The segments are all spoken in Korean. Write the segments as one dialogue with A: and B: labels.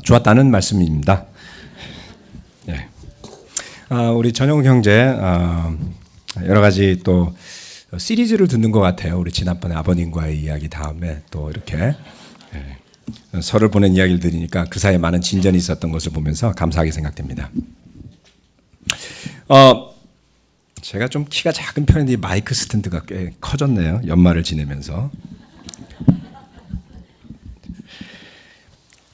A: 좋았다는 말씀입니다. 예. 우리 전용 형제 여러 가지 또 시리즈를 듣는 것 같아요. 우리 지난번에 아버님과의 이야기 다음에 또 이렇게 서를 보낸 이야기를 들으니까 그 사이에 많은 진전이 있었던 것을 보면서 감사하게 생각됩니다. 제가 좀 키가 작은 편인데 이 마이크 스탠드가 꽤 커졌네요. 연말을 지내면서.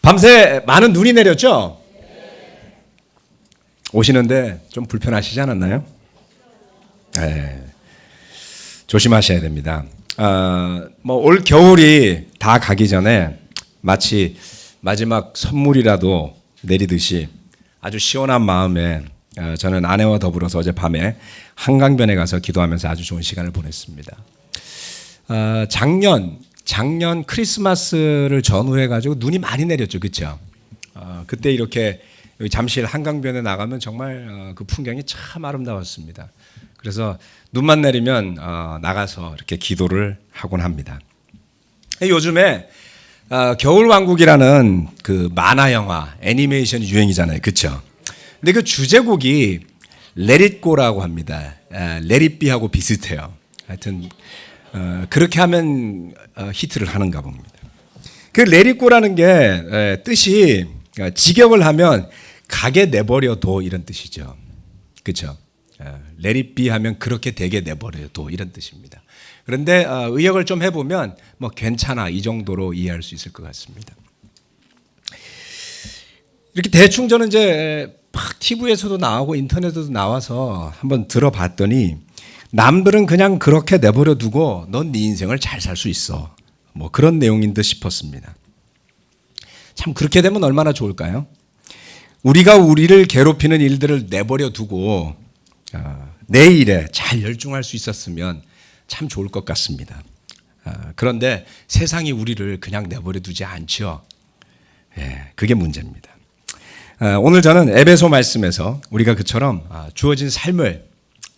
A: 밤새 많은 눈이 내렸죠? 오시는데 좀 불편하시지 않았나요? 네. 조심하셔야 됩니다. 올 겨울이 다 가기 전에 마치 마지막 선물이라도 내리듯이 아주 시원한 마음에 저는 아내와 더불어서 어젯밤에 한강변에 가서 기도하면서 아주 좋은 시간을 보냈습니다. 작년 크리스마스를 전후해 가지고 눈이 많이 내렸죠, 그렇죠? 그때 이렇게 잠실 한강변에 나가면 정말 그 풍경이 참 아름다웠습니다. 그래서 눈만 내리면 나가서 이렇게 기도를 하곤 합니다. 요즘에 겨울왕국이라는 그 만화 영화 애니메이션이 유행이잖아요, 그렇죠? 근데 그 주제곡이 Let It Go라고 합니다. Let It Be하고 비슷해요. 하여튼 그렇게 하면 히트를 하는가 봅니다. 그 Let It Go라는 게 뜻이 직역을 하면 가게 내버려둬 이런 뜻이죠. 그렇죠? Let It Be 하면 그렇게 되게 내버려둬 이런 뜻입니다. 그런데 의역을 좀 해보면 뭐 괜찮아 이 정도로 이해할 수 있을 것 같습니다. 이렇게 대충 저는 이제 막 TV에서도 나오고 인터넷에도 나와서 한번 들어봤더니 남들은 그냥 그렇게 내버려 두고 넌 네 인생을 잘 살 수 있어. 뭐 그런 내용인 듯 싶었습니다. 참 그렇게 되면 얼마나 좋을까요? 우리가 우리를 괴롭히는 일들을 내버려 두고 내 일에 잘 열중할 수 있었으면 참 좋을 것 같습니다. 그런데 세상이 우리를 그냥 내버려 두지 않죠. 그게 문제입니다. 오늘 저는 에베소 말씀에서 우리가 그처럼 주어진 삶을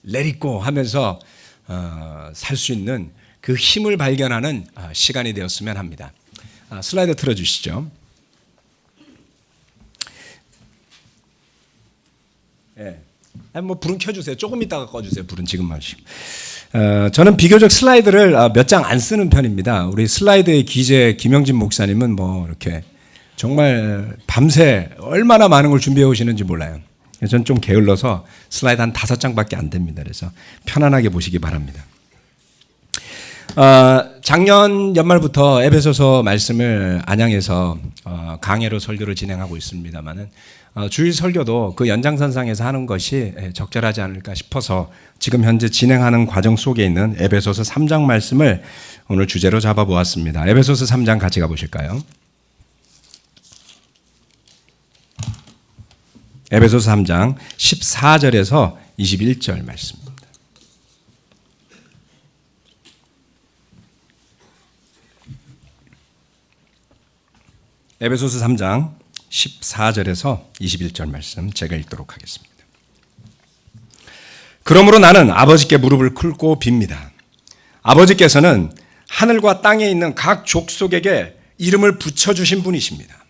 A: Let it go 하면서 살 수 있는 그 힘을 발견하는 시간이 되었으면 합니다. 슬라이드 틀어주시죠. 뭐 불은 켜주세요. 조금 있다가 꺼주세요. 불은 지금 마시고. 저는 비교적 슬라이드를 몇 장 안 쓰는 편입니다. 우리 슬라이드의 기재 김영진 목사님은 뭐 이렇게 정말 밤새 얼마나 많은 걸 준비해 오시는지 몰라요. 저는 좀 게을러서 슬라이드 한 5장밖에 안 됩니다. 그래서 편안하게 보시기 바랍니다. 작년 연말부터 에베소서 말씀을 안양에서 강해로 설교를 진행하고 있습니다만은 주일 설교도 그 연장선상에서 하는 것이 적절하지 않을까 싶어서 지금 현재 진행하는 과정 속에 있는 에베소서 3장 말씀을 오늘 주제로 잡아보았습니다. 에베소서 3장 같이 가보실까요? 에베소서 3장 14절에서 21절 말씀입니다. 에베소서 3장 14절에서 21절 말씀 제가 읽도록 하겠습니다. 그러므로 나는 아버지께 무릎을 꿇고 빕니다. 아버지께서는 하늘과 땅에 있는 각 족속에게 이름을 붙여주신 분이십니다.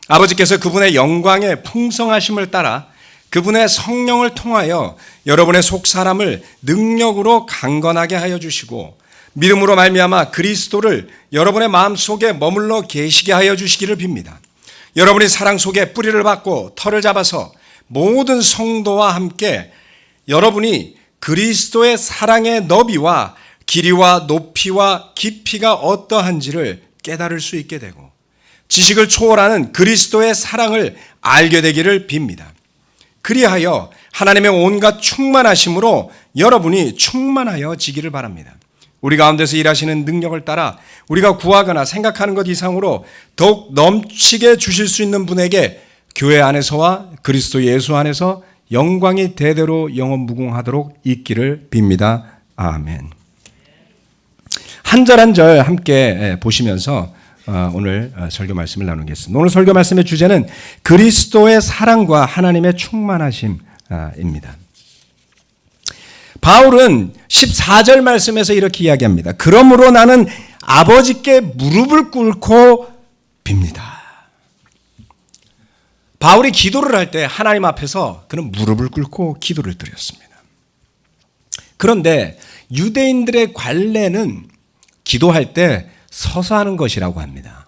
A: 아버지께서 그분의 영광의 풍성하심을 따라 그분의 성령을 통하여 여러분의 속사람을 능력으로 강건하게 하여 주시고 믿음으로 말미암아 그리스도를 여러분의 마음속에 머물러 계시게 하여 주시기를 빕니다. 여러분이 사랑 속에 뿌리를 받고 털을 잡아서 모든 성도와 함께 여러분이 그리스도의 사랑의 너비와 길이와 높이와 깊이가 어떠한지를 깨달을 수 있게 되고 지식을 초월하는 그리스도의 사랑을 알게 되기를 빕니다. 그리하여 하나님의 온갖 충만하심으로 여러분이 충만하여지기를 바랍니다. 우리 가운데서 일하시는 능력을 따라 우리가 구하거나 생각하는 것 이상으로 더욱 넘치게 주실 수 있는 분에게 교회 안에서와 그리스도 예수 안에서 영광이 대대로 영원 무궁하도록 있기를 빕니다. 아멘. 한 절 한 절 함께 보시면서 오늘 설교 말씀을 나누겠습니다. 오늘 설교 말씀의 주제는 그리스도의 사랑과 하나님의 충만하심입니다. 바울은 14절 말씀에서 이렇게 이야기합니다. 그러므로 나는 아버지께 무릎을 꿇고 빕니다. 바울이 기도를 할 때 하나님 앞에서 그는 무릎을 꿇고 기도를 드렸습니다. 그런데 유대인들의 관례는 기도할 때 서서 하는 것이라고 합니다.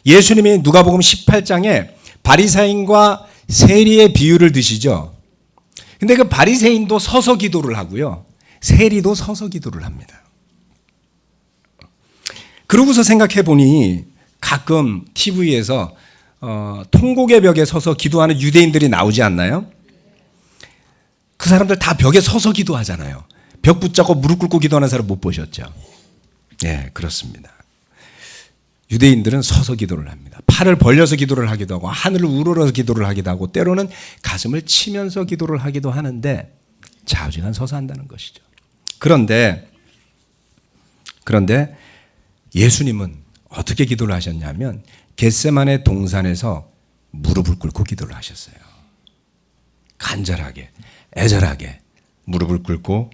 A: 예수님이 누가복음 18장에 바리새인과 세리의 비유를 드시죠. 근데 그 바리새인도 서서 기도를 하고요. 세리도 서서 기도를 합니다. 그러고서 생각해 보니 가끔 TV에서 통곡의 벽에 서서 기도하는 유대인들이 나오지 않나요? 그 사람들 다 벽에 서서 기도하잖아요. 벽 붙잡고 무릎 꿇고 기도하는 사람 못 보셨죠? 예, 그렇습니다. 유대인들은 서서 기도를 합니다. 팔을 벌려서 기도를 하기도 하고 하늘을 우러러서 기도를 하기도 하고 때로는 가슴을 치면서 기도를 하기도 하는데 좌우지간 서서 한다는 것이죠. 그런데 예수님은 어떻게 기도를 하셨냐면 겟세마네 동산에서 무릎을 꿇고 기도를 하셨어요. 간절하게, 애절하게 무릎을 꿇고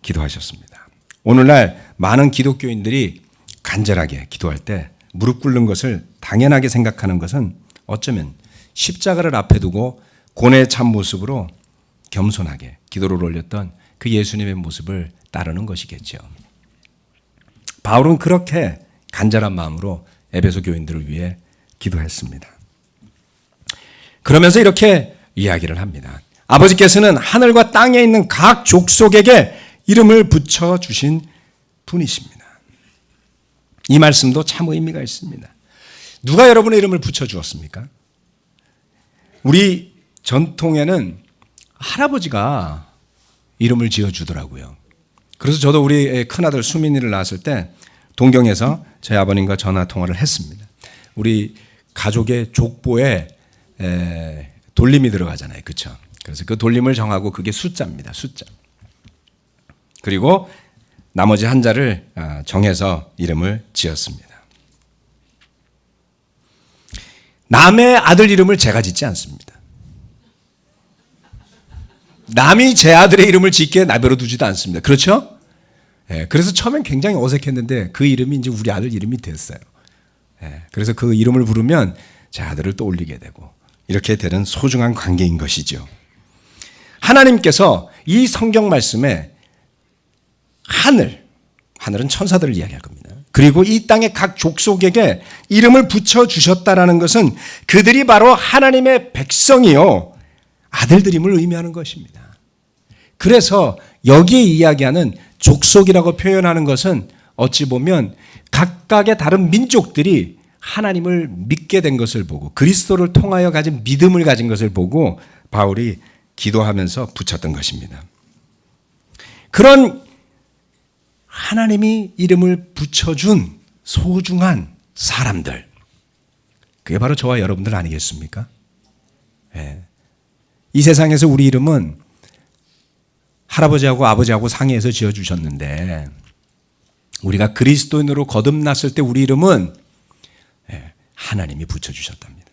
A: 기도하셨습니다. 오늘날 많은 기독교인들이 간절하게 기도할 때 무릎 꿇는 것을 당연하게 생각하는 것은 어쩌면 십자가를 앞에 두고 고뇌의 참 모습으로 겸손하게 기도를 올렸던 그 예수님의 모습을 따르는 것이겠죠. 바울은 그렇게 간절한 마음으로 에베소 교인들을 위해 기도했습니다. 그러면서 이렇게 이야기를 합니다. 아버지께서는 하늘과 땅에 있는 각 족속에게 이름을 붙여주신 분이십니다. 이 말씀도 참 의미가 있습니다. 누가 여러분의 이름을 붙여주었습니까? 우리 전통에는 할아버지가 이름을 지어주더라고요. 그래서 저도 우리 큰아들 수민이를 낳았을 때 동경에서 저희 아버님과 전화 통화를 했습니다. 우리 가족의 족보에 돌림이 들어가잖아요. 그렇죠? 그래서 그 돌림을 정하고 그게 숫자입니다. 숫자. 그리고 나머지 한자를 정해서 이름을 지었습니다. 남의 아들 이름을 제가 짓지 않습니다. 남이 제 아들의 이름을 짓게 내버려 두지도 않습니다. 그렇죠? 그래서 처음엔 굉장히 어색했는데 그 이름이 이제 우리 아들 이름이 됐어요. 그래서 그 이름을 부르면 제 아들을 떠올리게 되고 이렇게 되는 소중한 관계인 것이죠. 하나님께서 이 성경 말씀에 하늘은 천사들을 이야기할 겁니다. 그리고 이 땅의 각 족속에게 이름을 붙여주셨다라는 것은 그들이 바로 하나님의 백성이요 아들들임을 의미하는 것입니다. 그래서 여기에 이야기하는 족속이라고 표현하는 것은 어찌 보면 각각의 다른 민족들이 하나님을 믿게 된 것을 보고 그리스도를 통하여 가진 믿음을 가진 것을 보고 바울이 기도하면서 붙였던 것입니다. 그런 하나님이 이름을 붙여준 소중한 사람들, 그게 바로 저와 여러분들 아니겠습니까? 이 세상에서 우리 이름은 할아버지하고 아버지하고 상의해서 지어주셨는데 우리가 그리스도인으로 거듭났을 때 우리 이름은 하나님이 붙여주셨답니다.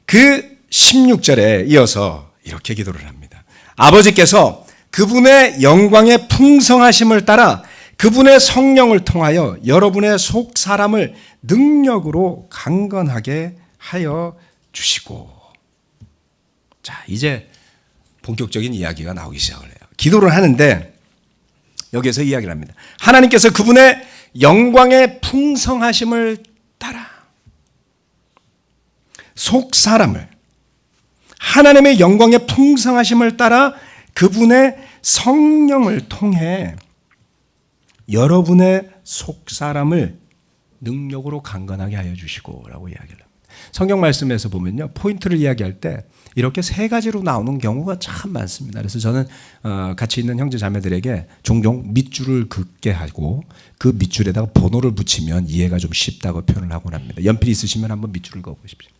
A: 그 16절에 이어서 이렇게 기도를 합니다. 아버지께서 그분의 영광의 풍성하심을 따라 그분의 성령을 통하여 여러분의 속 사람을 능력으로 강건하게 하여 주시고. 자, 이제 본격적인 이야기가 나오기 시작을 해요. 기도를 하는데 여기에서 이야기를 합니다. 하나님께서 그분의 영광의 풍성하심을 따라 속 사람을 하나님의 영광의 풍성하심을 따라 그분의 성령을 통해 여러분의 속 사람을 능력으로 강건하게 하여 주시고 라고 이야기를 합니다. 성경 말씀에서 보면요, 포인트를 이야기할 때 이렇게 세 가지로 나오는 경우가 참 많습니다. 그래서 저는 같이 있는 형제 자매들에게 종종 밑줄을 긋게 하고 그 밑줄에다가 번호를 붙이면 이해가 좀 쉽다고 표현을 하곤 합니다. 연필 있으시면 한번 밑줄을 그어보십시오.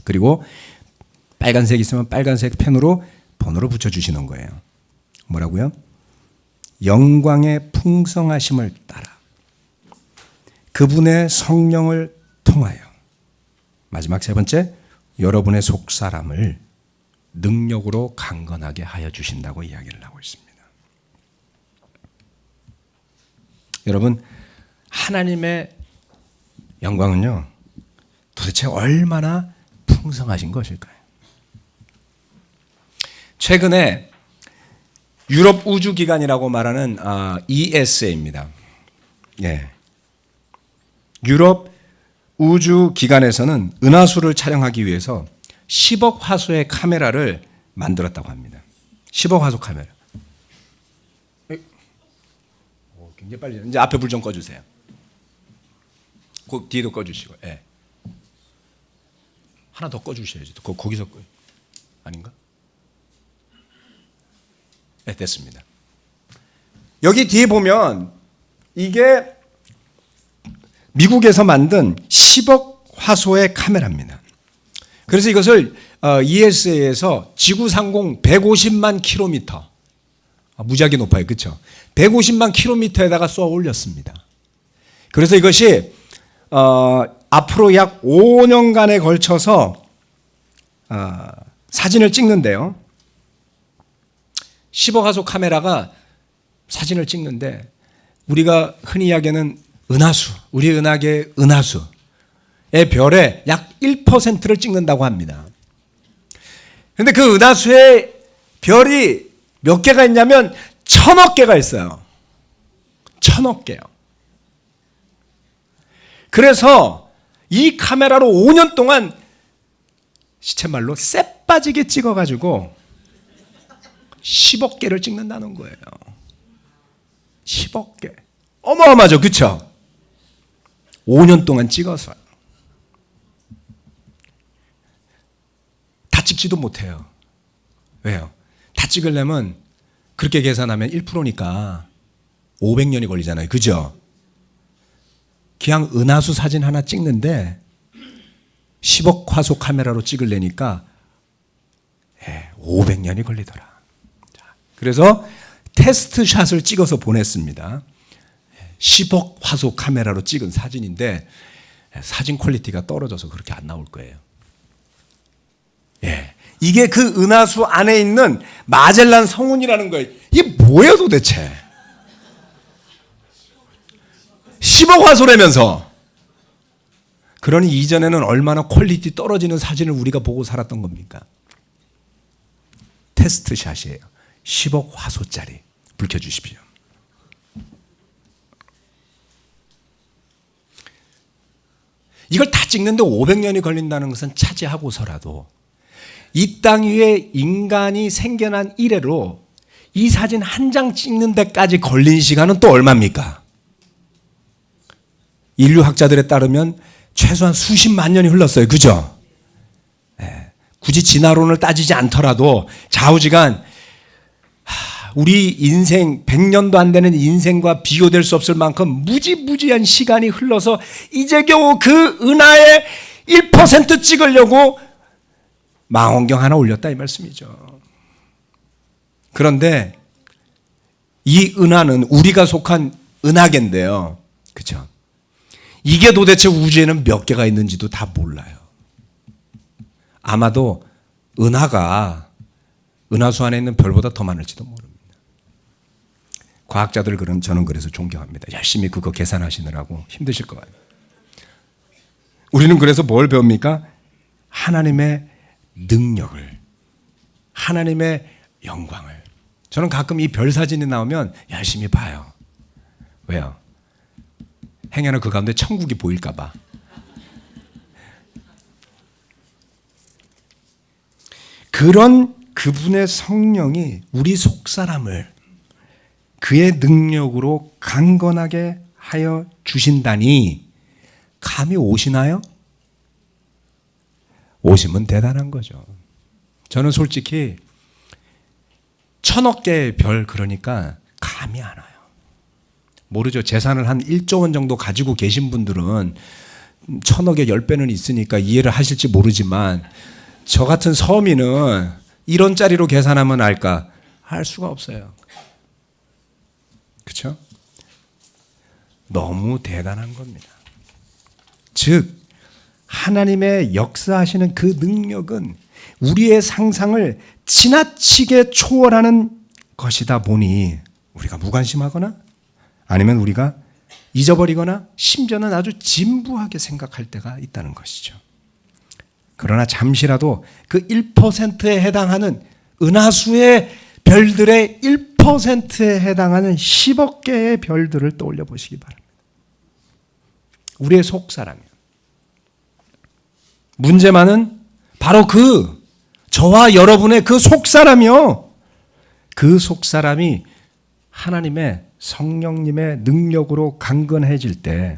A: 그리고 빨간색 있으면 빨간색 펜으로 번호를 붙여주시는 거예요. 뭐라고요? 영광의 풍성하심을 따라 그분의 성령을 통하여 마지막 세 번째, 여러분의 속 사람을 능력으로 강건하게 하여 주신다고 이야기를 하고 있습니다. 여러분, 하나님의 영광은요 도대체 얼마나 풍성하신 것일까요? 최근에 유럽 우주기관이라고 말하는 ESA입니다. 예. 유럽 우주기관에서는 은하수를 촬영하기 위해서 10억 화소의 카메라를 만들었다고 합니다. 10억 화소 카메라. 굉장히 빨리. 이제 앞에 불 좀 꺼주세요. 그 뒤에도 꺼주시고. 예. 하나 더 꺼주셔야지. 거기서 꺼. 아닌가? 네, 됐습니다. 여기 뒤에 보면 이게 미국에서 만든 10억 화소의 카메라입니다. 그래서 이것을 ESA에서 지구 상공 150만 킬로미터, 무지하게 높아요, 그렇죠? 150만 킬로미터에다가 쏘아 올렸습니다. 그래서 이것이 앞으로 약 5년간에 걸쳐서 사진을 찍는데요. 10억 화소 카메라가 사진을 찍는데 우리가 흔히 이야기하는 은하수, 우리 은하계의 은하수의 별의 약 1%를 찍는다고 합니다. 그런데 그 은하수의 별이 몇 개가 있냐면 1000억 개가 있어요. 1000억 개요. 그래서 이 카메라로 5년 동안 시쳇말로 쎄 빠지게 찍어가지고 10억 개를 찍는다는 거예요. 10억 개. 어마어마하죠, 그렇죠? 5년 동안 찍어서 다 찍지도 못해요. 왜요? 다 찍으려면 그렇게 계산하면 1%니까 500년이 걸리잖아요, 그죠? 그냥 은하수 사진 하나 찍는데 10억 화소 카메라로 찍으려니까 500년이 걸리더라. 그래서 테스트샷을 찍어서 보냈습니다. 10억 화소 카메라로 찍은 사진인데 사진 퀄리티가 떨어져서 그렇게 안 나올 거예요. 예, 이게 그 은하수 안에 있는 마젤란 성운이라는 거예요. 이게 뭐예요 도대체? 10억 화소라면서. 그러니 이전에는 얼마나 퀄리티 떨어지는 사진을 우리가 보고 살았던 겁니까? 테스트샷이에요. 10억 화소짜리. 불 켜주십시오. 이걸 다 찍는데 500년이 걸린다는 것은 차지하고서라도 이 땅 위에 인간이 생겨난 이래로 이 사진 한 장 찍는 데까지 걸린 시간은 또 얼마입니까? 인류 학자들에 따르면 최소한 수십만 년이 흘렀어요. 그죠? 네. 굳이 진화론을 따지지 않더라도 좌우지간 우리 인생 100년도 안 되는 인생과 비교될 수 없을 만큼 무지무지한 시간이 흘러서 이제 겨우 그 은하의 1% 찍으려고 망원경 하나 올렸다 이 말씀이죠. 그런데 이 은하는 우리가 속한 은하계인데요. 그렇죠? 이게 도대체 우주에는 몇 개가 있는지도 다 몰라요. 아마도 은하가 은하수 안에 있는 별보다 더 많을지도 모릅니다. 과학자들 그럼 저는 그래서 존경합니다. 열심히 그거 계산하시느라고 힘드실 것 같아요. 우리는 그래서 뭘 배웁니까? 하나님의 능력을, 하나님의 영광을. 저는 가끔 이 별 사진이 나오면 열심히 봐요. 왜요? 행여나 그 가운데 천국이 보일까 봐. 그런 그분의 성령이 우리 속사람을 그의 능력으로 강건하게 하여 주신다니 감히 오시나요? 오시면 대단한 거죠. 저는 솔직히 1000억 개의 별 그러니까 감이 안 와요. 모르죠. 재산을 한 1조 원 정도 가지고 계신 분들은 1000억에 10배는 있으니까 이해를 하실지 모르지만 저 같은 서민은 1원짜리로 계산하면 알까? 할 수가 없어요. 그렇죠? 너무 대단한 겁니다. 즉 하나님의 역사하시는 그 능력은 우리의 상상을 지나치게 초월하는 것이다 보니 우리가 무관심하거나 아니면 우리가 잊어버리거나 심지어는 아주 진부하게 생각할 때가 있다는 것이죠. 그러나 잠시라도 그 1%에 해당하는 은하수의 별들의 1%에 해당하는 10억 개의 별들을 떠올려 보시기 바랍니다. 우리의 속사람이요. 문제만은 바로 저와 여러분의 그 속사람이요. 그 속사람이 하나님의 성령님의 능력으로 강건해질 때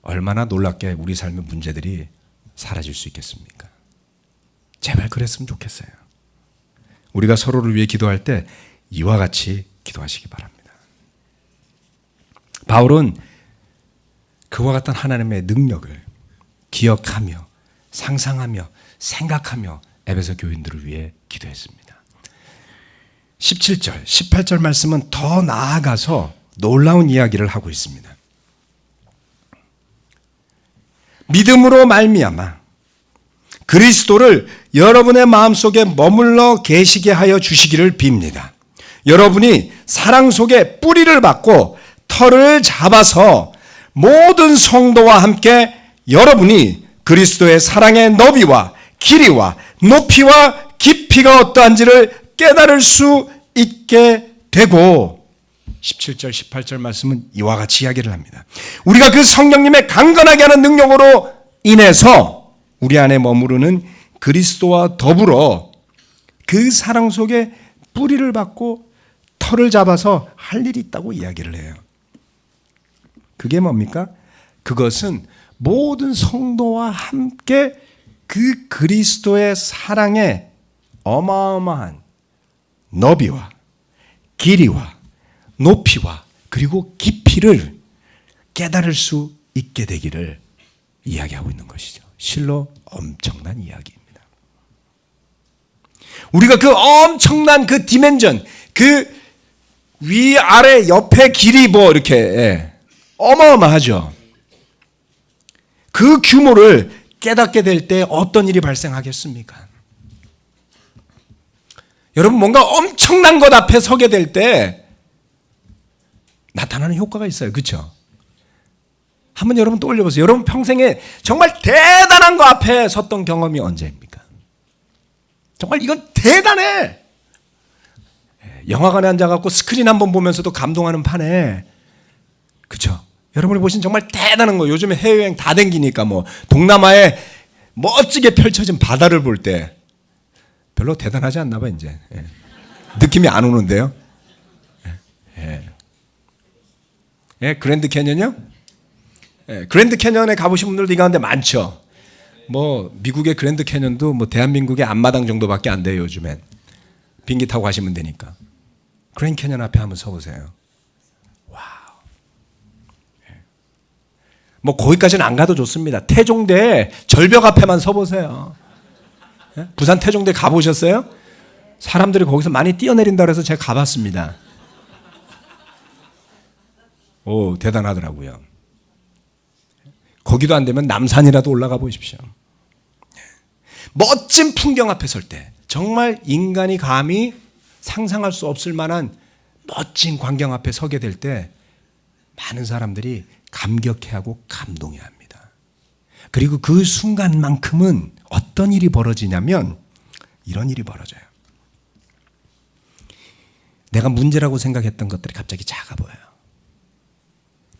A: 얼마나 놀랍게 우리 삶의 문제들이 사라질 수 있겠습니까? 제발 그랬으면 좋겠어요. 우리가 서로를 위해 기도할 때 이와 같이 기도하시기 바랍니다. 바울은 그와 같은 하나님의 능력을 기억하며 상상하며 생각하며 에베소 교인들을 위해 기도했습니다. 17절, 18절 말씀은 더 나아가서 놀라운 이야기를 하고 있습니다. 믿음으로 말미암아 그리스도를 여러분의 마음속에 머물러 계시게 하여 주시기를 빕니다. 여러분이 사랑 속에 뿌리를 받고 털을 잡아서 모든 성도와 함께 여러분이 그리스도의 사랑의 너비와 길이와 높이와 깊이가 어떠한지를 깨달을 수 있게 되고 17절 18절 말씀은 이와 같이 이야기를 합니다. 우리가 그 성령님의 강건하게 하는 능력으로 인해서 우리 안에 머무르는 그리스도와 더불어 그 사랑 속에 뿌리를 받고 털을 잡아서 할 일이 있다고 이야기를 해요. 그게 뭡니까? 그것은 모든 성도와 함께 그 그리스도의 사랑의 어마어마한 너비와 길이와 높이와 그리고 깊이를 깨달을 수 있게 되기를 이야기하고 있는 것이죠. 실로 엄청난 이야기입니다. 우리가 그 엄청난 그 디멘전, 그 위아래 옆에 길이 뭐 이렇게 어마어마하죠. 그 규모를 깨닫게 될 때 어떤 일이 발생하겠습니까? 여러분 뭔가 엄청난 것 앞에 서게 될 때 나타나는 효과가 있어요. 그렇죠? 한번 여러분 떠올려 보세요. 여러분 평생에 정말 대단한 거 앞에 섰던 경험이 언제입니까? 정말 이건 대단해. 영화관에 앉아갖고 스크린 한번 보면서도 감동하는 판에 그렇죠? 여러분이 보신 정말 대단한 거 요즘에 해외여행 다 댕기니까 뭐 동남아에 멋지게 펼쳐진 바다를 볼 때 별로 대단하지 않나 봐 이제. 느낌이 안 오는데요. 그랜드 캐년이요? 그랜드 캐년에 가보신 분들도 이 가운데 많죠. 뭐 미국의 그랜드 캐년도 뭐 대한민국의 앞마당 정도밖에 안 돼요 요즘엔. 비행기 타고 가시면 되니까. 그랜드 캐년 앞에 한번 서보세요. 와우. 뭐 거기까지는 안 가도 좋습니다. 태종대 절벽 앞에만 서보세요. 부산 태종대 가보셨어요? 사람들이 거기서 많이 뛰어내린다 그래서 제가 가봤습니다. 오, 대단하더라고요. 거기도 안 되면 남산이라도 올라가 보십시오. 멋진 풍경 앞에 설 때 정말 인간이 감히 상상할 수 없을 만한 멋진 광경 앞에 서게 될 때 많은 사람들이 감격해하고 감동해합니다. 그리고 그 순간만큼은 어떤 일이 벌어지냐면 이런 일이 벌어져요. 내가 문제라고 생각했던 것들이 갑자기 작아 보여요.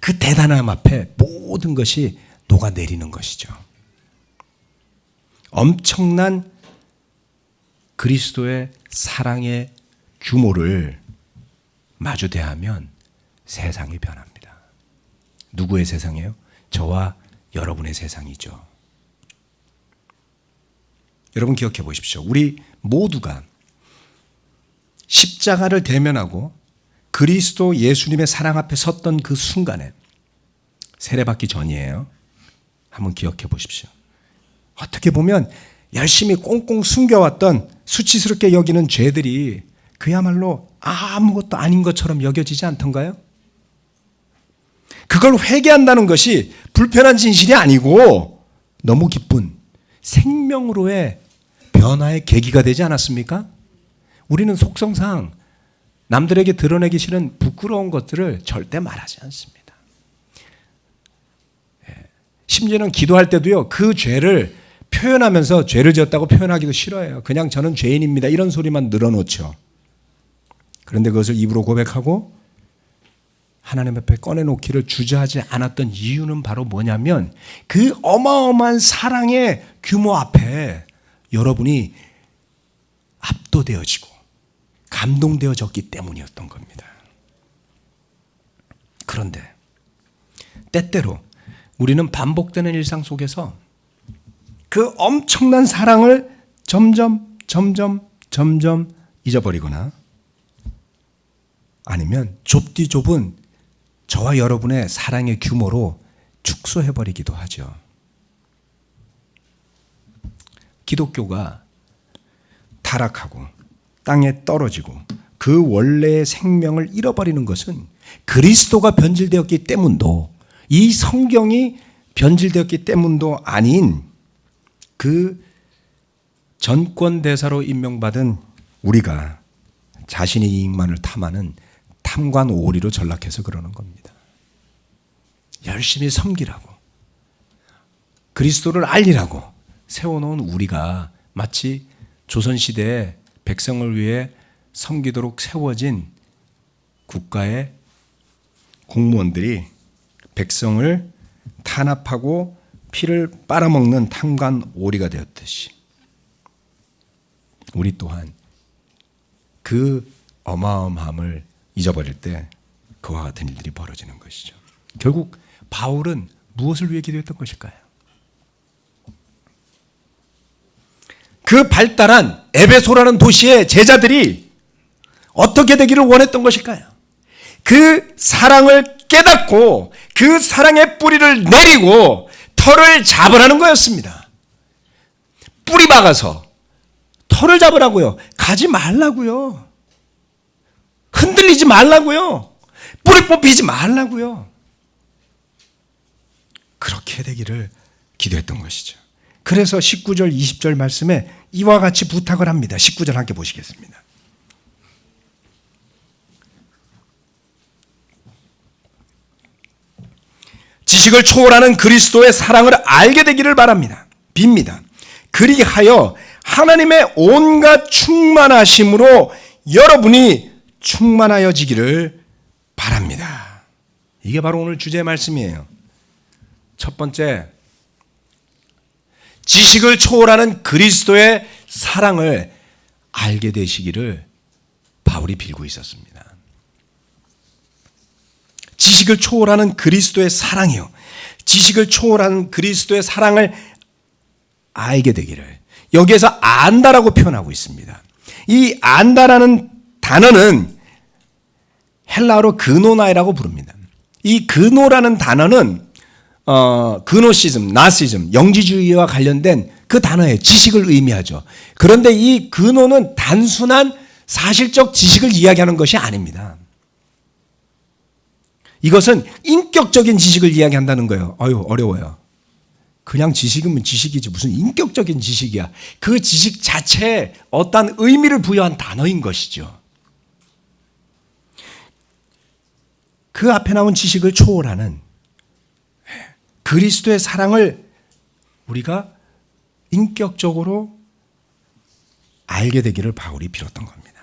A: 그 대단함 앞에 모든 것이 녹아내리는 것이죠. 엄청난 그리스도의 사랑의 규모를 마주대하면 세상이 변합니다. 누구의 세상이에요? 저와 여러분의 세상이죠. 여러분 기억해 보십시오. 우리 모두가 십자가를 대면하고 그리스도 예수님의 사랑 앞에 섰던 그 순간에 세례받기 전이에요. 한번 기억해 보십시오. 어떻게 보면 열심히 꽁꽁 숨겨왔던 수치스럽게 여기는 죄들이 그야말로 아무것도 아닌 것처럼 여겨지지 않던가요? 그걸 회개한다는 것이 불편한 진실이 아니고 너무 기쁜 생명으로의 변화의 계기가 되지 않았습니까? 우리는 속성상 남들에게 드러내기 싫은 부끄러운 것들을 절대 말하지 않습니다. 심지어는 기도할 때도요, 그 죄를 표현하면서 죄를 지었다고 표현하기도 싫어해요. 그냥 저는 죄인입니다. 이런 소리만 늘어놓죠. 그런데 그것을 입으로 고백하고 하나님 앞에 꺼내놓기를 주저하지 않았던 이유는 바로 뭐냐면 그 어마어마한 사랑의 규모 앞에 여러분이 압도되어지고 감동되어졌기 때문이었던 겁니다. 그런데 때때로 우리는 반복되는 일상 속에서 그 엄청난 사랑을 점점 잊어버리거나 아니면 좁디 좁은 저와 여러분의 사랑의 규모로 축소해버리기도 하죠. 기독교가 타락하고 땅에 떨어지고 그 원래의 생명을 잃어버리는 것은 그리스도가 변질되었기 때문도 이 성경이 변질되었기 때문도 아닌 그 전권대사로 임명받은 우리가 자신의 이익만을 탐하는 탐관 오리로 전락해서 그러는 겁니다. 열심히 섬기라고 그리스도를 알리라고 세워놓은 우리가 마치 조선시대에 백성을 위해 섬기도록 세워진 국가의 공무원들이 백성을 탄압하고 피를 빨아먹는 탐관 오리가 되었듯이 우리 또한 그 어마어마함을 잊어버릴 때 그와 같은 일들이 벌어지는 것이죠. 결국 바울은 무엇을 위해 기도했던 것일까요? 그 발달한 에베소라는 도시의 제자들이 어떻게 되기를 원했던 것일까요? 그 사랑을 깨닫고 그 사랑의 뿌리를 내리고 털을 잡으라는 거였습니다. 뿌리 박아서 털을 잡으라고요. 가지 말라고요. 흔들리지 말라고요. 뿌리 뽑히지 말라고요. 그렇게 되기를 기도했던 것이죠. 그래서 19절 20절 말씀에 이와 같이 부탁을 합니다. 19절 함께 보시겠습니다. 지식을 초월하는 그리스도의 사랑을 알게 되기를 바랍니다. 빕니다. 그리하여 하나님의 온갖 충만하심으로 여러분이 충만하여지기를 바랍니다. 이게 바로 오늘 주제의 말씀이에요. 첫 번째, 지식을 초월하는 그리스도의 사랑을 알게 되시기를 바울이 빌고 있었습니다. 지식을 초월하는 그리스도의 사랑이요. 지식을 초월하는 그리스도의 사랑을 알게 되기를. 여기에서 안다라고 표현하고 있습니다. 이 안다라는 단어는 헬라어로 그노나이라고 부릅니다. 이 그노라는 단어는 그노시즘, 나시즘, 영지주의와 관련된 그 단어의 지식을 의미하죠. 그런데 이 그노는 단순한 사실적 지식을 이야기하는 것이 아닙니다. 이것은 인격적인 지식을 이야기한다는 거예요. 어려워요. 그냥 지식이면 지식이지 무슨 인격적인 지식이야. 그 지식 자체에 어떤 의미를 부여한 단어인 것이죠. 그 앞에 나온 지식을 초월하는 그리스도의 사랑을 우리가 인격적으로 알게 되기를 바울이 빌었던 겁니다.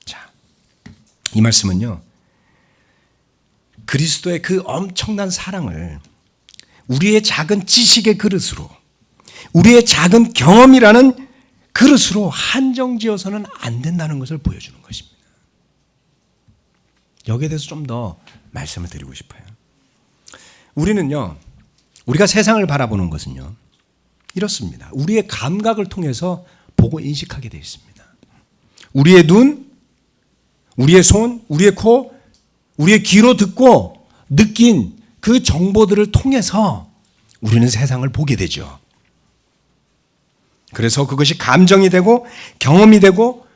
A: 자, 이 말씀은요, 그리스도의 그 엄청난 사랑을 우리의 작은 지식의 그릇으로, 우리의 작은 경험이라는 그릇으로 한정지어서는 안 된다는 것을 보여주는 것입니다. 여기에 대해서 좀 더 말씀을 드리고 싶어요. 우리는요, 우리가 세상을 바라보는 것은요, 이렇습니다. 우리의 감각을 통해서 보고 인식하게 되어 있습니다. 우리의 눈, 우리의 손, 우리의 코, 우리의 귀로 듣고 느낀 그 정보들을 통해서 우리는 세상을 보게 되죠. 그래서 그것이 감정이 되고 경험이 되고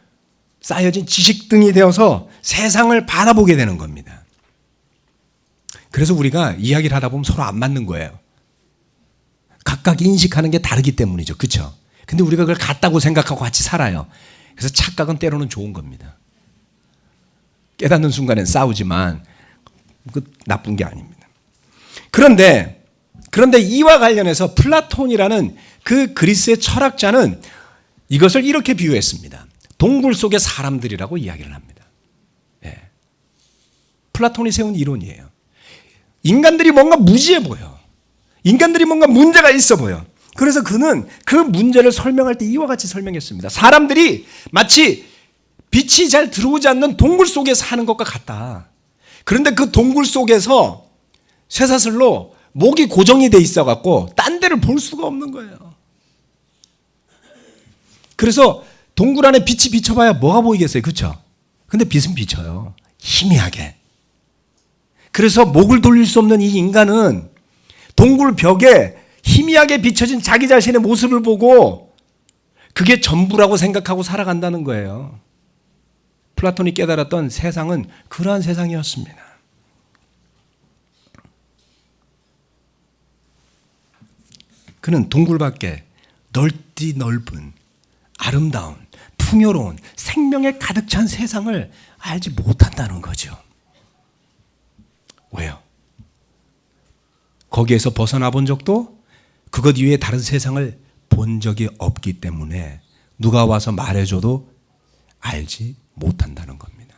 A: 쌓여진 지식 등이 되어서 세상을 바라보게 되는 겁니다. 그래서 우리가 이야기를 하다 보면 서로 안 맞는 거예요. 각각 인식하는 게 다르기 때문이죠. 그렇죠? 근데 우리가 그걸 같다고 생각하고 같이 살아요. 그래서 착각은 때로는 좋은 겁니다. 깨닫는 순간엔 싸우지만 그 나쁜 게 아닙니다. 그런데 그런데 이와 관련해서 플라톤이라는 그 그리스의 철학자는 이것을 이렇게 비유했습니다. 동굴 속의 사람들이라고 이야기를 합니다. 예. 플라톤이 세운 이론이에요. 인간들이 뭔가 무지해 보여. 인간들이 뭔가 문제가 있어 보여. 그래서 그는 그 문제를 설명할 때 이와 같이 설명했습니다. 사람들이 마치 빛이 잘 들어오지 않는 동굴 속에 사는 것과 같다. 그런데 그 동굴 속에서 쇠사슬로 목이 고정이 돼 있어 갖고 딴 데를 볼 수가 없는 거예요. 그래서 동굴 안에 빛이 비춰봐야 뭐가 보이겠어요? 그렇죠? 근데 빛은 비쳐요. 희미하게. 그래서 목을 돌릴 수 없는 이 인간은 동굴 벽에 희미하게 비춰진 자기 자신의 모습을 보고 그게 전부라고 생각하고 살아간다는 거예요. 플라톤이 깨달았던 세상은 그러한 세상이었습니다. 그는 동굴 밖에 넓디 넓은 아름다운 풍요로운 생명에 가득 찬 세상을 알지 못한다는 거죠. 왜요? 거기에서 벗어나 본 적도 그것 이외에 다른 세상을 본 적이 없기 때문에 누가 와서 말해줘도 알지 못한다는 겁니다.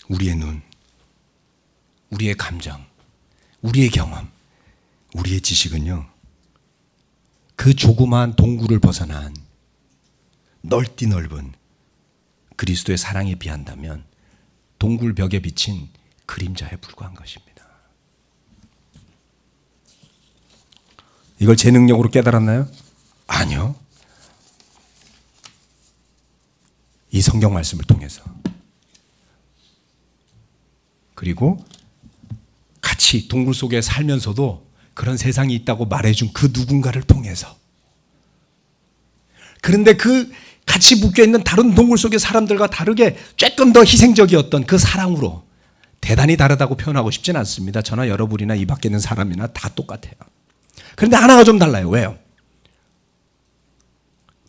A: 우리의 눈, 우리의 감정, 우리의 경험, 우리의 지식은요, 그 조그마한 동굴을 벗어난 넓디 넓은 그리스도의 사랑에 비한다면 동굴 벽에 비친 그림자에 불과한 것입니다. 이걸 제 능력으로 깨달았나요? 아니요. 이 성경 말씀을 통해서. 그리고 같이 동굴 속에 살면서도 그런 세상이 있다고 말해준 그 누군가를 통해서. 그런데 그 같이 묶여있는 다른 동굴 속의 사람들과 다르게 조금 더 희생적이었던 그 사랑으로 대단히 다르다고 표현하고 싶진 않습니다. 저나 여러분이나 이 밖에 있는 사람이나 다 똑같아요. 그런데 하나가 좀 달라요. 왜요?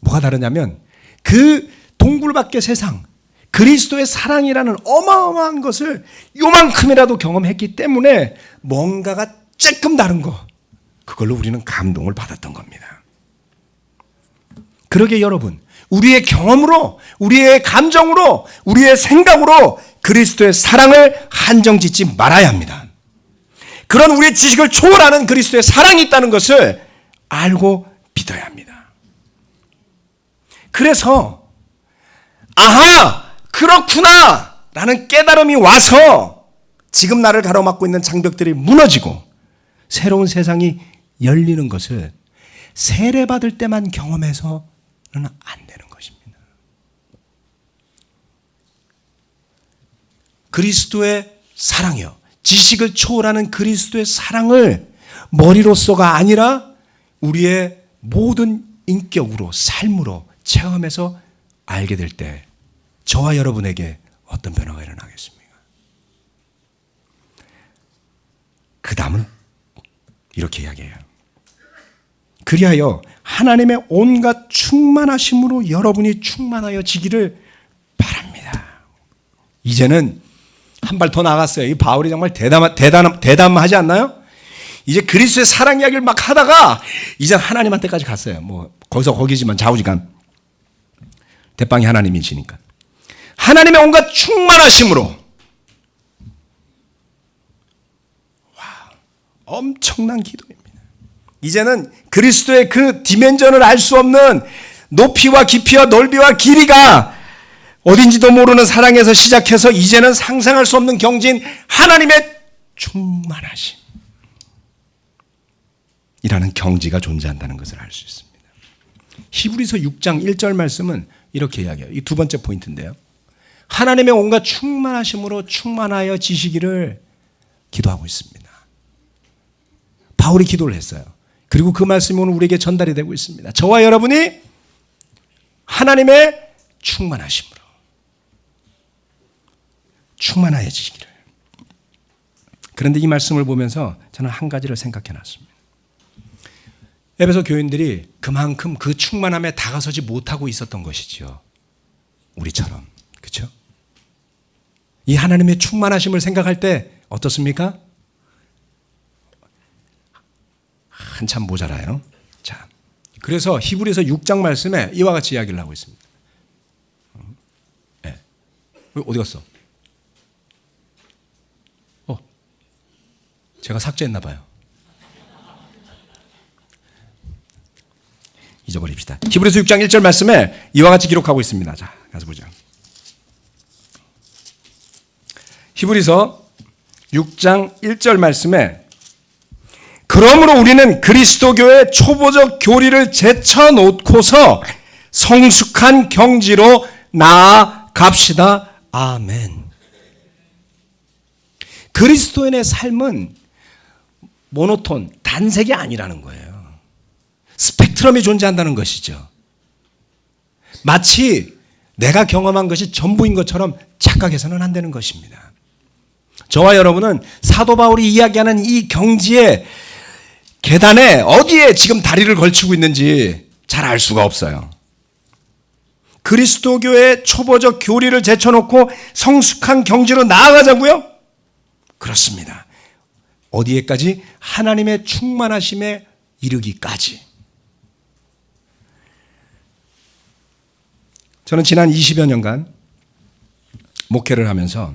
A: 뭐가 다르냐면 그 동굴 밖의 세상, 그리스도의 사랑이라는 어마어마한 것을 요만큼이라도 경험했기 때문에 뭔가가 조금 다른 거, 그걸로 우리는 감동을 받았던 겁니다. 그러게 여러분, 우리의 경험으로, 우리의 감정으로, 우리의 생각으로 그리스도의 사랑을 한정짓지 말아야 합니다. 그런 우리의 지식을 초월하는 그리스도의 사랑이 있다는 것을 알고 믿어야 합니다. 그래서 아하, 그렇구나 라는 깨달음이 와서 지금 나를 가로막고 있는 장벽들이 무너지고 새로운 세상이 열리는 것을 세례받을 때만 경험해서는 안 되는 것입니다. 그리스도의 사랑이요, 지식을 초월하는 그리스도의 사랑을 머리로서가 아니라 우리의 모든 인격으로, 삶으로 체험해서 알게 될 때 저와 여러분에게 어떤 변화가 일어나겠습니까? 그 다음은 이렇게 이야기해요. 그리하여 하나님의 온갖 충만하심으로 여러분이 충만하여 지기를 바랍니다. 이제는 한 발 더 나갔어요. 이 바울이 정말 대담하지 않나요? 이제 그리스도의 사랑 이야기를 막 하다가 이제 하나님한테까지 갔어요. 뭐 거기서 거기지만 좌우지간 대빵이 하나님이시니까. 하나님의 온갖 충만하심으로. 와, 엄청난 기도입니다. 이제는 그리스도의 그 디멘전을 알 수 없는 높이와 깊이와 넓이와 길이가 어딘지도 모르는 사랑에서 시작해서 이제는 상상할 수 없는 경지인 하나님의 충만하심 이라는 경지가 존재한다는 것을 알 수 있습니다. 히브리서 6장 1절 말씀은 이렇게 이야기해요. 이 두 번째 포인트인데요. 하나님의 온갖 충만하심으로 충만하여 지시기를 기도하고 있습니다. 바울이 기도를 했어요. 그리고 그 말씀이 오늘 우리에게 전달이 되고 있습니다. 저와 여러분이 하나님의 충만하심으로 충만하여 지시기를. 그런데 이 말씀을 보면서 저는 한 가지를 생각해 놨습니다. 에베소 교인들이 그만큼 그 충만함에 다가서지 못하고 있었던 것이지요. 우리처럼. 그렇죠? 이 하나님의 충만하심을 생각할 때 어떻습니까? 한참 모자라요. 자, 그래서 히브리서 6장 말씀에 이와 같이 이야기를 하고 있습니다. 네. 어디 갔어? 제가 삭제했나 봐요. 잊어버립시다. 히브리서 6장 1절 말씀에 이와 같이 기록하고 있습니다. 자, 가서 보죠. 히브리서 6장 1절 말씀에 그러므로 우리는 그리스도교의 초보적 교리를 제쳐놓고서 성숙한 경지로 나아갑시다. 아멘. 그리스도인의 삶은 모노톤, 단색이 아니라는 거예요. 스펙트럼이 존재한다는 것이죠. 마치 내가 경험한 것이 전부인 것처럼 착각해서는 안 되는 것입니다. 저와 여러분은 사도 바울이 이야기하는 이 경지의 계단에 어디에 지금 다리를 걸치고 있는지 잘 알 수가 없어요. 그리스도교의 초보적 교리를 제쳐놓고 성숙한 경지로 나아가자고요? 그렇습니다. 어디에까지? 하나님의 충만하심에 이르기까지. 저는 지난 20여 년간 목회를 하면서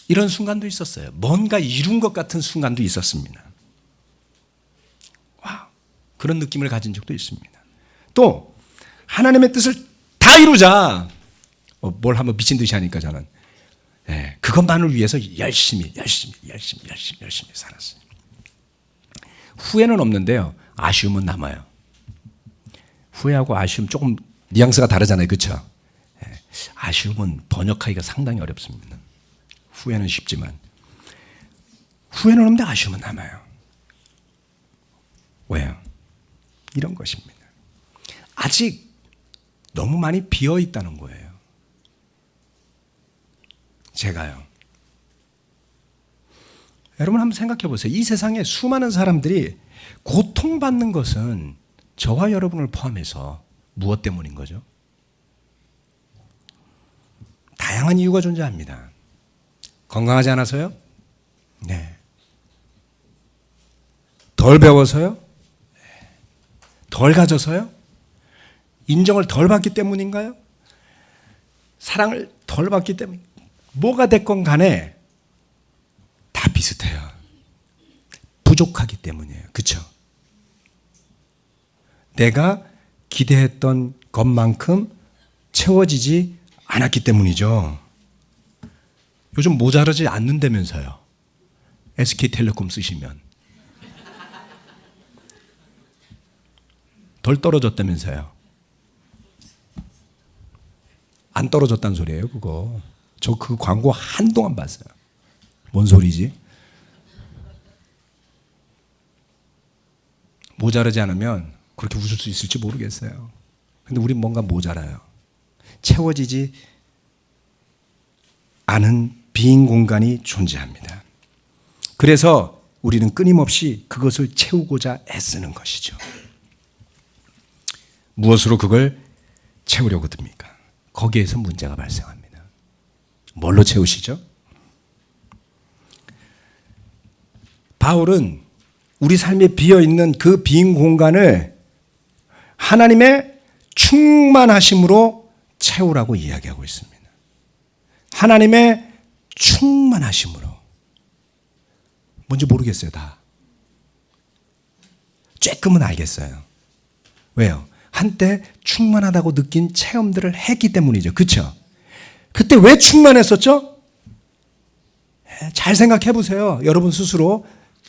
A: 이런 순간도 있었어요. 뭔가 이룬 것 같은 순간도 있었습니다. 와, 그런 느낌을 가진 적도 있습니다. 또 하나님의 뜻을 다 이루자. 뭘 한번 미친 듯이 하니까 저는 그것만을 위해서 열심히 살았어요. 후회는 없는데요. 아쉬움은 남아요. 후회하고 아쉬움 조금 뉘앙스가 다르잖아요. 그렇죠? 아쉬움은 번역하기가 상당히 어렵습니다. 후회는 쉽지만 후회는 없는데 아쉬움은 남아요. 왜요? 이런 것입니다. 아직 너무 많이 비어 있다는 거예요. 제가요. 여러분 한번 생각해 보세요. 이 세상에 수많은 사람들이 고통받는 것은 저와 여러분을 포함해서 무엇 때문인 거죠? 다양한 이유가 존재합니다. 건강하지 않아서요? 네. 덜 배워서요? 네. 덜 가져서요? 인정을 덜 받기 때문인가요? 사랑을 덜 받기 때문에 뭐가 됐건 간에 다 비슷해요. 부족하기 때문이에요. 그렇죠? 내가 기대했던 것만큼 채워지지 않았기 때문이죠. 요즘 모자라지 않는다면서요. SK텔레콤 쓰시면. 덜 떨어졌다면서요. 안 떨어졌다는 소리예요, 그거. 저 그 광고 한동안 봤어요. 뭔 소리지? 모자라지 않으면 그렇게 웃을 수 있을지 모르겠어요. 근데 우린 뭔가 모자라요. 채워지지 않은 빈 공간이 존재합니다. 그래서 우리는 끊임없이 그것을 채우고자 애쓰는 것이죠. 무엇으로 그걸 채우려고 듭니까? 거기에서 문제가 발생합니다. 뭘로 채우시죠? 바울은 우리 삶에 비어있는 그 빈 공간을 하나님의 충만하심으로 채우라고 이야기하고 있습니다. 하나님의 충만하심으로. 뭔지 모르겠어요, 다. 쬐끔은 알겠어요. 왜요? 한때 충만하다고 느낀 체험들을 했기 때문이죠. 그렇죠? 그때 왜 충만했었죠? 잘 생각해 보세요. 여러분 스스로.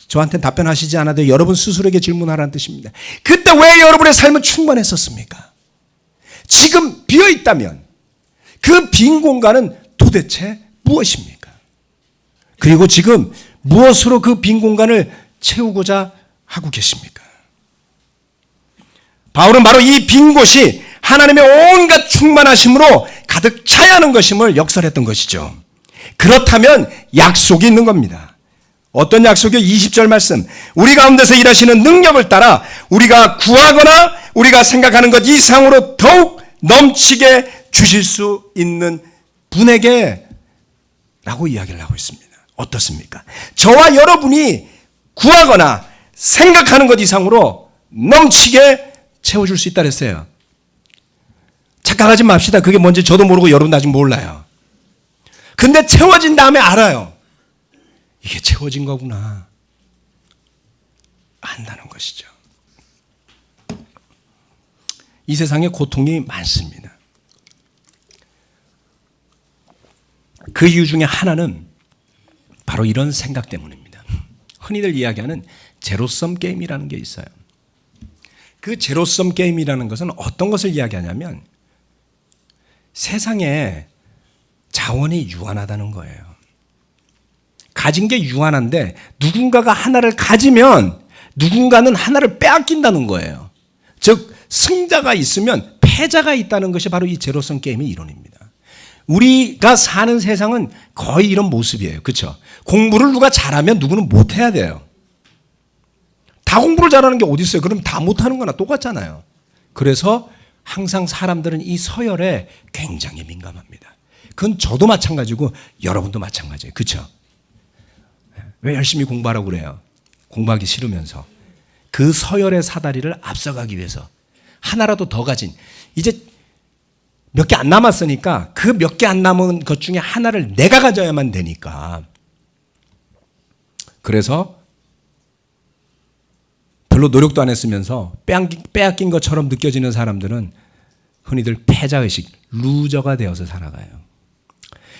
A: 저한테는 답변하시지 않아도 여러분 스스로에게 질문하라는 뜻입니다. 그때 왜 여러분의 삶은 충만했었습니까? 지금 비어있다면 그 빈 공간은 도대체 무엇입니까? 그리고 지금 무엇으로 그 빈 공간을 채우고자 하고 계십니까? 바울은 바로 이 빈 곳이 하나님의 온갖 충만하심으로 가득 차야 하는 것임을 역설했던 것이죠. 그렇다면 약속이 있는 겁니다. 어떤 약속이요? 20절 말씀. 우리 가운데서 일하시는 능력을 따라 우리가 구하거나 우리가 생각하는 것 이상으로 더욱 넘치게 주실 수 있는 분에게 라고 이야기를 하고 있습니다. 어떻습니까? 저와 여러분이 구하거나 생각하는 것 이상으로 넘치게 채워줄 수 있다 그랬어요. 착각하지 맙시다. 그게 뭔지 저도 모르고 여러분도 아직 몰라요. 근데 채워진 다음에 알아요. 이게 채워진 거구나. 안다는 것이죠. 이 세상에 고통이 많습니다. 그 이유 중에 하나는 바로 이런 생각 때문입니다. 흔히들 이야기하는 제로섬 게임이라는 게 있어요. 그 제로섬 게임이라는 것은 어떤 것을 이야기하냐면 세상에 자원이 유한하다는 거예요. 가진 게 유한한데 누군가가 하나를 가지면 누군가는 하나를 빼앗긴다는 거예요. 즉 승자가 있으면 패자가 있다는 것이 바로 이 제로섬 게임의 이론입니다. 우리가 사는 세상은 거의 이런 모습이에요. 그렇죠? 공부를 누가 잘하면 누구는 못해야 돼요. 다 공부를 잘하는 게 어디 있어요? 그럼 다 못하는 거나 똑같잖아요. 그래서 항상 사람들은 이 서열에 굉장히 민감합니다. 그건 저도 마찬가지고 여러분도 마찬가지예요. 그렇죠? 왜 열심히 공부하라고 그래요? 공부하기 싫으면서. 그 서열의 사다리를 앞서가기 위해서 하나라도 더 가진, 이제 몇 개 안 남았으니까 그 몇 개 안 남은 것 중에 하나를 내가 가져야만 되니까. 그래서 별로 노력도 안 했으면서 빼앗긴 것처럼 느껴지는 사람들은 흔히들 패자의식, 루저가 되어서 살아가요.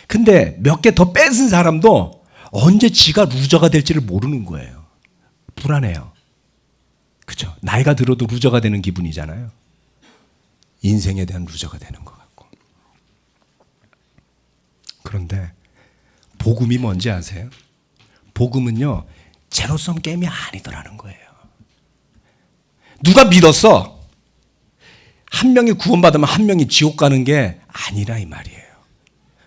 A: 근데 몇 개 더 뺏은 사람도 언제 지가 루저가 될지를 모르는 거예요. 불안해요. 그렇죠? 나이가 들어도 루저가 되는 기분이잖아요. 인생에 대한 루저가 되는 것 같고. 그런데 복음이 뭔지 아세요? 복음은요, 제로섬 게임이 아니더라는 거예요. 누가 믿었어? 한 명이 구원받으면 한 명이 지옥 가는 게 아니라 이 말이에요.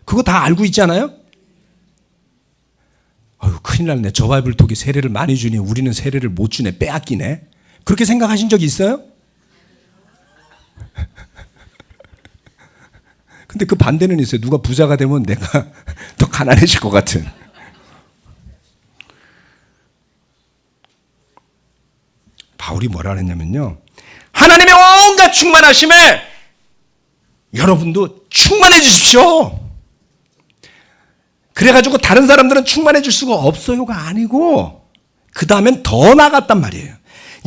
A: 그거 다 알고 있잖아요? 어휴, 큰일 났네. 저 바이블톡이 세례를 많이 주니 우리는 세례를 못 주네. 빼앗기네. 그렇게 생각하신 적이 있어요? 근데 그 반대는 있어요. 누가 부자가 되면 내가 더 가난해질 것 같은. 바울이 뭐라 그랬냐면요, 하나님의 온갖 충만하심에 여러분도 충만해 주십시오. 그래가지고 다른 사람들은 충만해 줄 수가 없어요가 아니고 그 다음엔 더 나갔단 말이에요.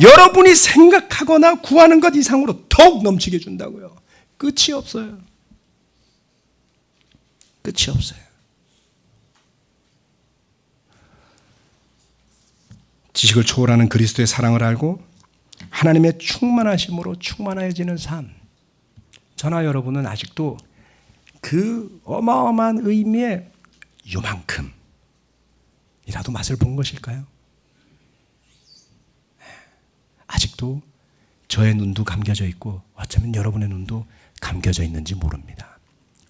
A: 여러분이 생각하거나 구하는 것 이상으로 더욱 넘치게 준다고요. 끝이 없어요. 끝이 없어요. 지식을 초월하는 그리스도의 사랑을 알고 하나님의 충만하심으로 충만해지는 삶. 저나 여러분은 아직도 그 어마어마한 의미의 요만큼이라도 맛을 본 것일까요? 아직도 저의 눈도 감겨져 있고 어쩌면 여러분의 눈도 감겨져 있는지 모릅니다.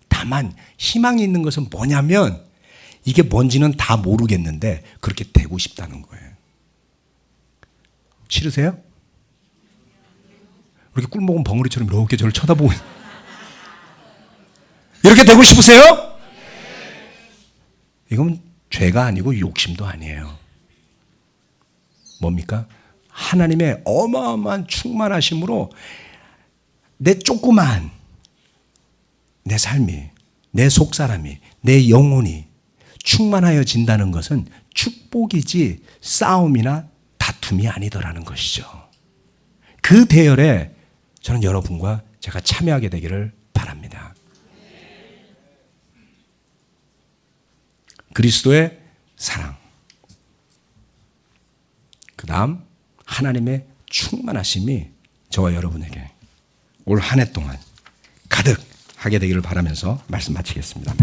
A: 다만 희망이 있는 것은 뭐냐면 이게 뭔지는 다 모르겠는데 그렇게 되고 싶다는 거예요. 싫으세요? 이렇게 꿀먹은 벙어리처럼 이렇게 저를 쳐다보고 이렇게 되고 싶으세요? 이건 죄가 아니고 욕심도 아니에요. 뭡니까? 하나님의 어마어마한 충만하심으로 내 조그만 내 삶이, 내 속사람이, 내 영혼이 충만하여진다는 것은 축복이지 싸움이나 다툼이 아니더라는 것이죠. 그 대열에 저는 여러분과 제가 참여하게 되기를 바랍니다. 그리스도의 사랑, 그 다음 하나님의 충만하심이 저와 여러분에게 올 한 해 동안 가득 하게 되기를 바라면서 말씀 마치겠습니다.